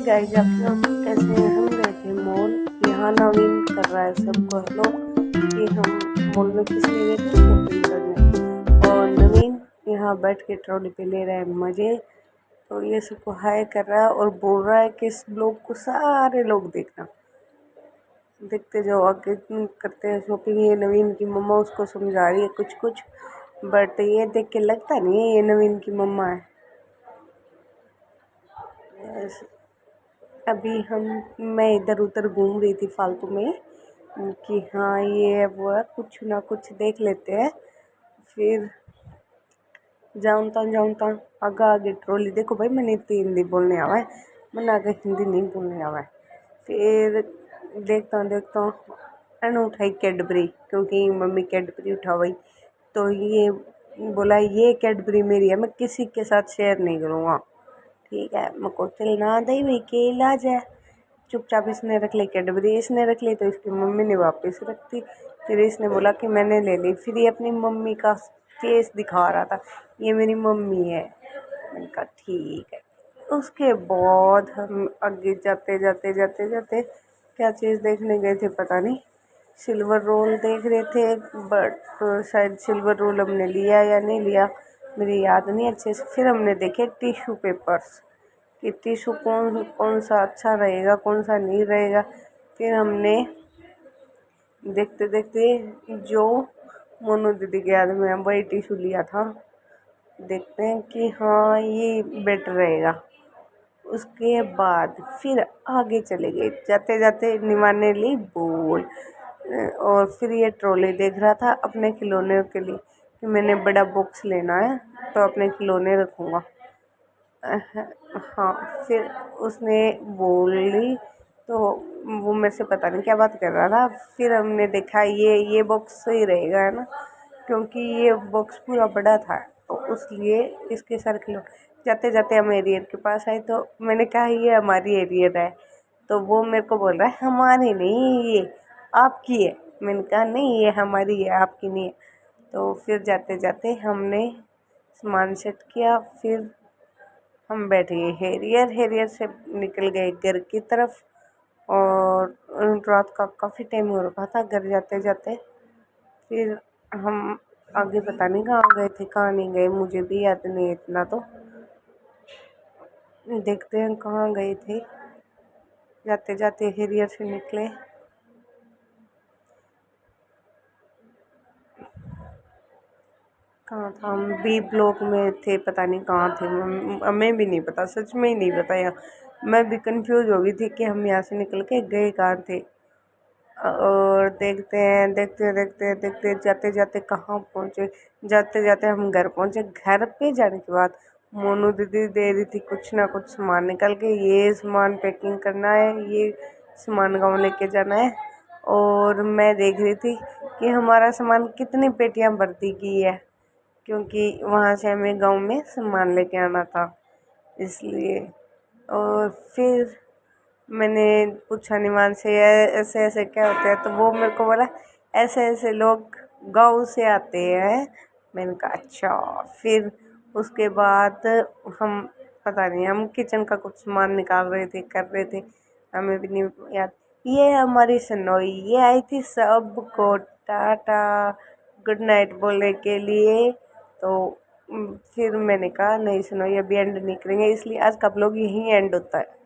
Guys आप लोग कैसे हैं। हम गए थे मॉल। यहाँ नवीन कर रहा है सबको हेलो कि हम मॉल में किस लिए गए थे शॉपिंग करने, और नवीन यहाँ बैठ के ट्रॉली पे ले रहा है मज़े। तो ये सबको हाय कर रहा है और बोल रहा है कि इस ब्लॉग को सारे लोग देखना, देखते जाओ आगे करते हैं शॉपिंग। ये नवीन की मम्मा उसको समझा रही है कुछ कुछ, बट ये देख के लगता नहीं है ये नवीन की मम्मा है। अभी मैं इधर उधर घूम रही थी फालतू में कि हाँ ये है वो है, कुछ ना कुछ देख लेते हैं। फिर जाऊँ आगे आगे ट्रॉली देखो भाई, मैंने इतनी हिंदी बोलने आवा है, मैंने आगे हिंदी नहीं बोलने आवा है। फिर देखता हूँ एंड उठाई कैडबरी, क्योंकि मम्मी कैडबरी उठा गई। तो ये बोला ये कैडबरी मेरी है, मैं किसी के साथ शेयर नहीं करूँगा। ठीक है, मैं को चलना दई भाई के इलाज है। चुपचाप इसने रख ली कैडबरी, इसने रख ली तो इसकी मम्मी ने वापस रख दी। फिर इसने बोला कि मैंने ले ली। फिर ये अपनी मम्मी का फेस दिखा रहा था, ये मेरी मम्मी है। मैंने कहा ठीक है। उसके बाद हम आगे जाते क्या चीज़ देखने गए थे पता नहीं, सिल्वर रोल देख रहे थे, बट शायद सिल्वर रोल हमने लिया या नहीं लिया मेरी याद नहीं अच्छे से। फिर हमने देखे टिश्यू पेपर्स कि टिश्यू कौन कौन सा अच्छा रहेगा कौन सा नहीं रहेगा। फिर हमने देखते देखते जो मोनू दीदी के हाथ में वही टिश्यू लिया था, देखते हैं कि हाँ ये बेटर रहेगा। उसके बाद फिर आगे चले गए, जाते जाते निमा ने ली बॉल, और फिर ये ट्रॉली देख रहा था अपने खिलौने के लिए कि मैंने बड़ा बॉक्स लेना है तो अपने खिलौने रखूँगा। हाँ, फिर उसने बोल ली तो वो मेरे से पता नहीं क्या बात कर रहा था। फिर हमने देखा ये बॉक्स सही रहेगा है ना, क्योंकि ये बॉक्स पूरा बड़ा था तो उसलिए इसके सारे खिलौने। जाते जाते हम एरियर के पास आए तो मैंने कहा ये हमारी एरियर है, तो वो मेरे को बोल रहा है हमारी नहीं ये आपकी है। मैंने कहा नहीं ये हमारी है आपकी नहीं है। तो फिर जाते जाते हमने सामान सेट किया, फिर हम बैठ गए हेरियर से निकल गए घर की तरफ। और रात का काफ़ी टाइम हो रखा था घर जाते जाते। फिर हम आगे पता नहीं कहाँ गए थे कहाँ नहीं गए, मुझे भी याद नहीं इतना। तो देखते हैं कहाँ गए थे। जाते जाते हेरियर से निकले, कहाँ था हम बी ब्लॉक में थे, पता नहीं कहाँ थे, हमें भी नहीं पता, सच में ही नहीं पता। यहाँ मैं भी कंफ्यूज हो गई थी कि हम यहाँ से निकल के गए कहाँ थे। और देखते जाते जाते कहाँ पहुँचे। जाते जाते हम घर पहुँचे। घर पे जाने के बाद मोनू दीदी दे रही थी कुछ ना कुछ सामान निकल के, ये सामान पैकिंग करना है, ये सामान गाँव लेके जाना है। और मैं देख रही थी कि हमारा सामान कितनी पेटियाँ भरती की है, क्योंकि वहाँ से हमें गाँव में सामान लेके आना था इसलिए। और फिर मैंने पूछा निमान से ऐसे ऐसे क्या होता है, तो वो मेरे को बोला ऐसे ऐसे लोग गाँव से आते हैं। मैंने कहा अच्छा। फिर उसके बाद हम पता नहीं हम किचन का कुछ सामान निकाल रहे थे कर रहे थे, हमें भी नहीं याद। ये हमारी सनोई ये आई थी सबको टाटा गुड नाइट बोलने के लिए। तो फिर मैंने कहा नहीं सनोई अभी एंड नहीं करेंगे, इसलिए आज का ब्लॉग यहीं एंड होता है।